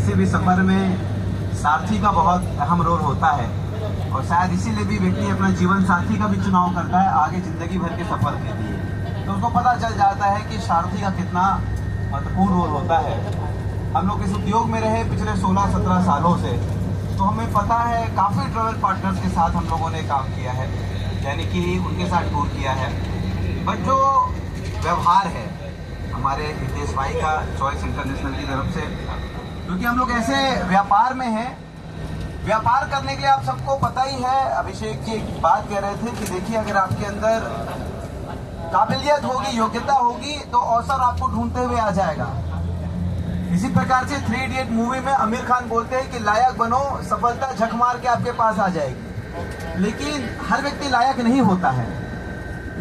किसी भी सफर में सारथी का बहुत अहम रोल होता है और शायद इसीलिए भी व्यक्ति अपना जीवन साथी का भी चुनाव करता है आगे जिंदगी भर के सफर के लिए। तो उसको पता चल जाता है कि सारथी का कितना महत्वपूर्ण रोल होता है। हम लोग इस उद्योग में रहे पिछले 16-17 सालों से, तो हमें पता है काफ़ी ट्रैवल पार्टनर्स के साथ हम लोगों ने काम किया है, यानी कि उनके साथ टूर किया है। बट जो व्यवहार है हमारे हितेश भाई का चॉइस इंटरनेशनल की तरफ से, क्योंकि हम लोग ऐसे व्यापार में हैं, व्यापार करने के लिए आप सबको पता ही है, अभिषेक जी एक बात कह रहे थे कि देखिए अगर आपके अंदर काबिलियत होगी, योग्यता होगी तो अवसर आपको ढूंढते हुए आ जाएगा। इसी प्रकार से 3 इडियट मूवी में आमिर खान बोलते हैं कि लायक बनो, सफलता झक मार के आपके पास आ जाएगी। लेकिन हर व्यक्ति लायक नहीं होता है।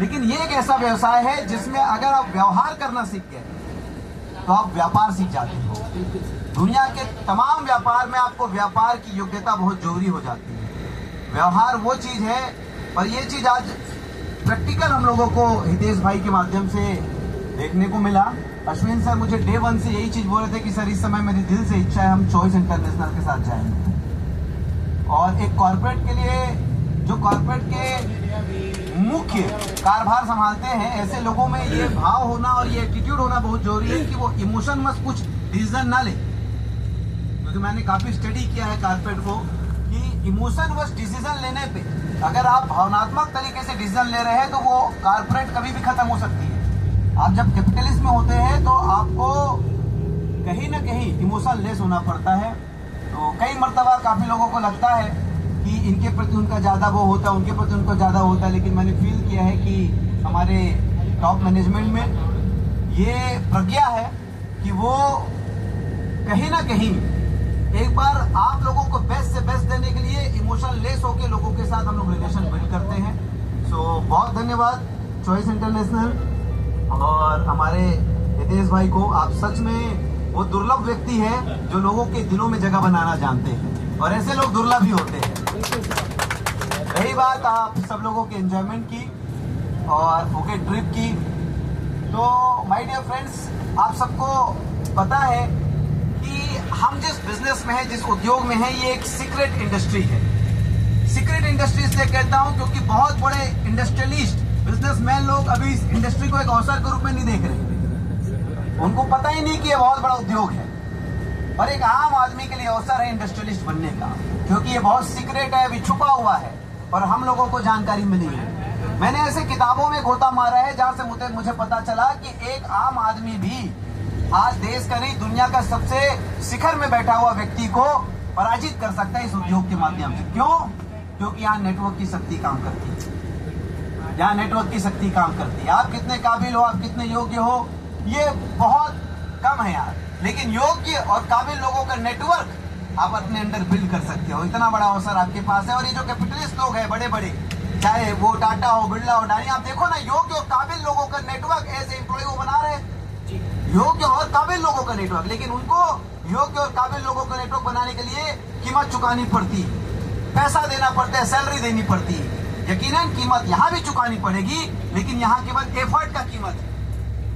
लेकिन ये एक ऐसा व्यवसाय है जिसमें अगर आप व्यवहार करना सीख गए तो आप व्यापार सीख जाते हो। दुनिया के तमाम व्यापार में आपको व्यापार की योग्यता बहुत जरूरी हो जाती है। व्यवहार वो चीज है, और ये चीज आज प्रैक्टिकल हम लोगों को हितेश भाई के माध्यम से देखने को मिला। अश्विन सर मुझे डे 1 से यही चीज बोल रहे थे कि सर इस समय मेरी दिल से इच्छा है हम चॉइस इंटरनेशनल के साथ जाएंगे। और एक कॉर्पोरेट के लिए, जो कॉर्पोरेट के मुख्य कारभार संभालते हैं, ऐसे लोगों में ये भाव होना और ये एटीट्यूड होना बहुत जरूरी है कि वो इमोशन मत कुछ डिसीजन ना ले। क्योंकि मैंने काफी स्टडी किया है कॉर्पोरेट को कि इमोशन वश डिसीजन लेने पे अगर आप भावनात्मक तरीके से डिसीजन ले रहे हैं तो वो कॉर्पोरेट कभी भी खत्म हो सकती है। आप जब कैपिटलिस्ट में होते हैं तो आपको कहीं ना कहीं इमोशन लेस होना पड़ता है। तो कई मर्तबा काफी लोगों को लगता है कि इनके प्रति उनका ज्यादा वो होता है, उनके प्रति उनको ज्यादा होता है, लेकिन मैंने फील किया है कि हमारे टॉप मैनेजमेंट में ये प्रज्ञा है कि वो कहीं ना कहीं एक बार आप लोगों को बेस्ट से बेस्ट देने के लिए इमोशन लेस होकर लोगों के साथ हम लोग रिलेशन बिल्ड करते हैं। सो बहुत धन्यवाद चॉइस इंटरनेशनल और हमारे हितेश भाई को। आप सच में वो दुर्लभ व्यक्ति है जो लोगों के दिलों में जगह बनाना जानते हैं, और ऐसे लोग दुर्लभ ही होते हैं। रही बात आप सब लोगों के एंजॉयमेंट की और फुकेट ट्रिप की, तो माय डियर फ्रेंड्स आप सबको पता है कि हम जिस बिजनेस में है, जिस उद्योग में है, ये एक सीक्रेट इंडस्ट्री है। सीक्रेट इंडस्ट्री इसलिए कहता हूं क्योंकि बहुत बड़े इंडस्ट्रियलिस्ट, बिजनेसमैन लोग अभी इस इंडस्ट्री को एक अवसर के रूप में नहीं देख रहे। उनको पता ही नहीं कि ये बहुत बड़ा उद्योग है, और एक आम आदमी के लिए अवसर है इंडस्ट्रियलिस्ट बनने का, क्योंकि ये बहुत सीक्रेट है, अभी छुपा हुआ है और हम लोगों को जानकारी मिली है। मैंने ऐसे किताबों में गोता मारा है जहां से मुझे पता चला कि एक आम आदमी भी आज देश का नहीं दुनिया का सबसे शिखर में बैठा हुआ व्यक्ति को पराजित कर सकता है इस उद्योग के माध्यम से। क्यों? क्योंकि यहाँ नेटवर्क की शक्ति काम करती है। यहाँ नेटवर्क की शक्ति काम करती है। आप कितने काबिल हो, आप कितने योग्य हो, ये बहुत कम है यार, लेकिन योग्य और काबिल लोगों का नेटवर्क आप अपने अंदर बिल्ड कर सकते हो। इतना बड़ा अवसर आपके पास है। और ये जो कैपिटलिस्ट लोग हैं बड़े बड़े, चाहे वो टाटा हो, बिरला हो, डानी, आप देखो ना, योग्य और काबिल लोगों का नेटवर्क एज एम्प्लॉय वो बना रहे हैं, योग्य और काबिल लोगों का नेटवर्क। लेकिन उनको योग्य और काबिल लोगों का नेटवर्क बनाने के लिए कीमत चुकानी पड़ती है, पैसा देना पड़ता है, सैलरी देनी पड़ती है। यकीनन कीमत यहाँ भी चुकानी पड़ेगी, लेकिन यहाँ केवल एफर्ट का कीमत है,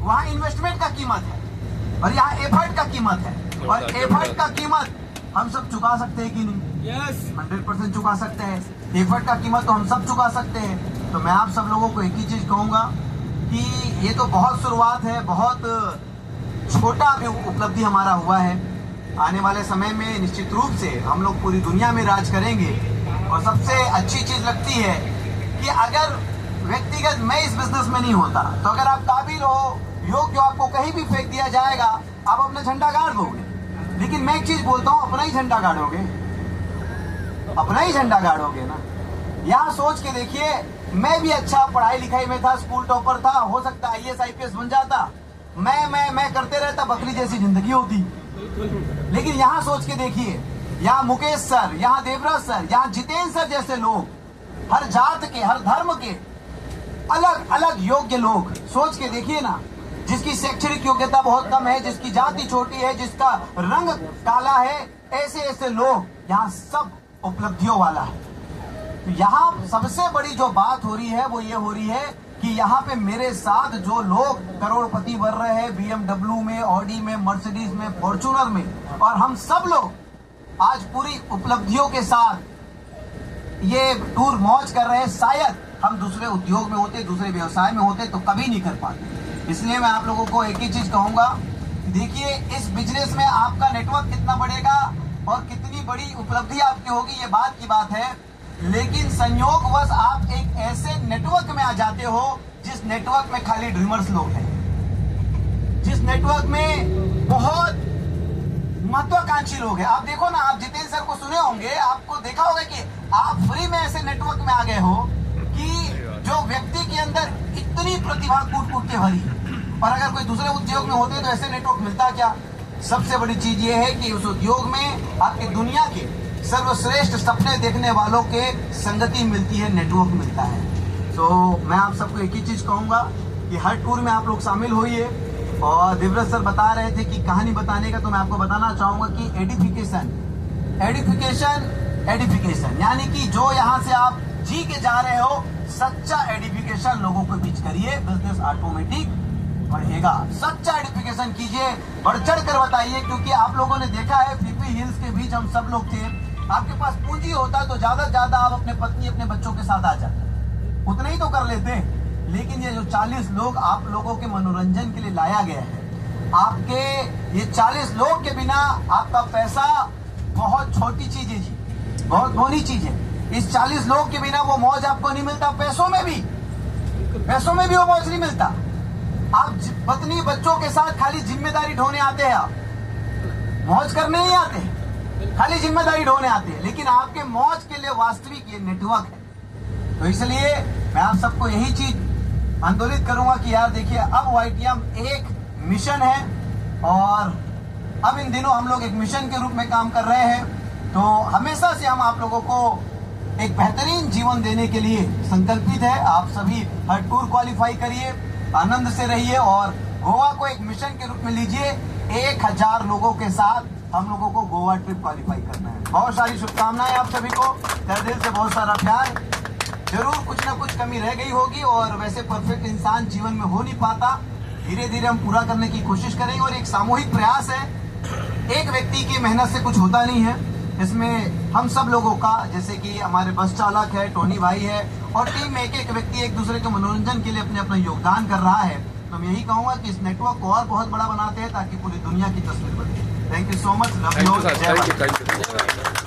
वहाँ इन्वेस्टमेंट का कीमत है, और यहाँ एफर्ट का कीमत है। और एफर्ट का कीमत हम सब चुका सकते हैं कि नहीं? यस, 100% चुका सकते हैं। एफर्ट का कीमत तो हम सब चुका सकते हैं। तो मैं आप सब लोगों को एक ही चीज कहूंगा कि ये तो बहुत शुरुआत है, बहुत छोटा भी उपलब्धि हमारा हुआ है। आने वाले समय में निश्चित रूप से हम लोग पूरी दुनिया में राज करेंगे। और सबसे अच्छी चीज लगती है कि अगर व्यक्तिगत मैं इस बिजनेस में नहीं होता, तो अगर आप काबिल हो, योग्य, आपको कहीं भी फेंक दिया जाएगा, आप अपना झंडा गाड़ दोगे। लेकिन मैं एक चीज बोलता हूँ, अपना ही झंडा गाड़ोगे, अपना ही झंडा गाड़ोगे ना। यहाँ सोच के देखिए, मैं भी अच्छा पढ़ाई लिखाई में था, स्कूल टॉपर था, हो सकता है IAS IPS बन जाता, मैं करते रहता, बकरी जैसी जिंदगी होती। लेकिन यहाँ सोच के देखिए, यहाँ मुकेश सर, यहाँ देवराज सर, यहाँ जितेंद्र सर जैसे लोग, हर जात के, हर धर्म के अलग अलग योग्य लोग, सोच के देखिए ना, जिसकी शैक्षणिक योग्यता बहुत कम है, जिसकी जाति छोटी है, जिसका रंग काला है, ऐसे ऐसे लोग यहाँ सब उपलब्धियों वाला है। तो यहाँ सबसे बड़ी जो बात हो रही है वो ये हो रही है कि यहाँ पे मेरे साथ जो लोग करोड़पति बन रहे हैं BMW में, ऑडी में, मर्सिडीज में, फॉर्च्यूनर में, और हम सब लोग आज पूरी उपलब्धियों के साथ ये टूर मौज कर रहे हैं। शायद हम दूसरे उद्योग में होते, दूसरे व्यवसाय में होते तो कभी नहीं कर पाते। इसलिए मैं आप लोगों को एक ही चीज कहूंगा, देखिए इस बिजनेस में आपका नेटवर्क कितना बढ़ेगा और कितनी बड़ी उपलब्धि आपकी होगी, ये बात की बात है। लेकिन संयोगवश आप एक ऐसे नेटवर्क में आ जाते हो जिस नेटवर्क में खाली ड्रीमर्स लोग हैं, जिस नेटवर्क में बहुत महत्वाकांक्षी लोग हैं। आप देखो ना, आप जितेंद्र सर को सुने होंगे, आपको देखा होगा कि आप फ्री में ऐसे नेटवर्क में आ गए हो कि जो व्यक्ति के अंदर इतनी प्रतिभा कूट कूट के भरी, और अगर कोई दूसरे उद्योग में होते तो ऐसे नेटवर्क मिलता क्या। सबसे बड़ी चीज ये है कि उस उद्योग में आपकी दुनिया के सर्वश्रेष्ठ सपने देखने वालों के संगति मिलती है, नेटवर्क मिलता है। तो मैं आप सबको एक ही चीज कहूंगा कि हर टूर में आप लोग शामिल होइए। और दिव्रत सर बता रहे थे कि कहानी बताने का, तो मैं आपको बताना चाहूंगा कि एडिफिकेशन यानी कि जो यहाँ से आप जी के जा रहे हो, सच्चा एडिफिकेशन लोगों के बीच करिए, बिजनेस ऑटोमेटिक बढ़ेगा। सच्चा एडिफिकेशन कीजिए, बढ़ चढ़ कर बताइए, क्योंकि आप लोगों ने देखा है पीपी हिल्स के बीच हम सब लोग थे। आपके पास पूंजी होता तो ज्यादा से ज्यादा आप अपने पत्नी अपने बच्चों के साथ आ जाते, उतना ही तो कर लेते। लेकिन ये जो 40 लोग आप लोगों के मनोरंजन के लिए लाया गया है, आपके ये 40 लोग के बिना आपका पैसा बहुत छोटी चीज है जी, बहुत बोनी चीज है। इस 40 लोग के बिना वो मौज आपको नहीं मिलता, पैसों में भी वो मौज नहीं मिलता। आप पत्नी बच्चों के साथ खाली जिम्मेदारी ढोने आते हैं, आप मौज करने नहीं आते, खाली जिम्मेदारी ढोने आते हैं। लेकिन आपके मौज के लिए वास्तविक ये नेटवर्क है। तो इसलिए मैं आप सबको यही चीज आंदोलित करूंगा कि यार देखिए, अब YTM एक मिशन है और अब इन दिनों हम लोग एक मिशन के रूप में काम कर रहे हैं। तो हमेशा से हम आप लोगों को एक बेहतरीन जीवन देने के लिए संकल्पित है। आप सभी हर टूर क्वालिफाई करिए, आनंद से रहिए और गोवा को एक मिशन के रूप में लीजिए। 1000 लोगों के साथ हम लोगों को गोवा ट्रिप क्वालिफाई करना है। बहुत सारी शुभकामनाएं आप सभी को, तहे दिल से बहुत सारा प्यार। जरूर कुछ ना कुछ कमी रह गई होगी और वैसे परफेक्ट इंसान जीवन में हो नहीं पाता, धीरे धीरे हम पूरा करने की कोशिश करेंगे। और एक सामूहिक प्रयास है, एक व्यक्ति की मेहनत से कुछ होता नहीं है, इसमें हम सब लोगों का, जैसे कि हमारे बस चालक है, टोनी भाई है, और टीम में एक एक व्यक्ति एक दूसरे के मनोरंजन के लिए अपने अपना योगदान कर रहा है। तो मैं यही कहूंगा कि इस नेटवर्क को और बहुत बड़ा बनाते हैं ताकि पूरी दुनिया की तस्वीर बने। Thank you so much, love you, जय भारत।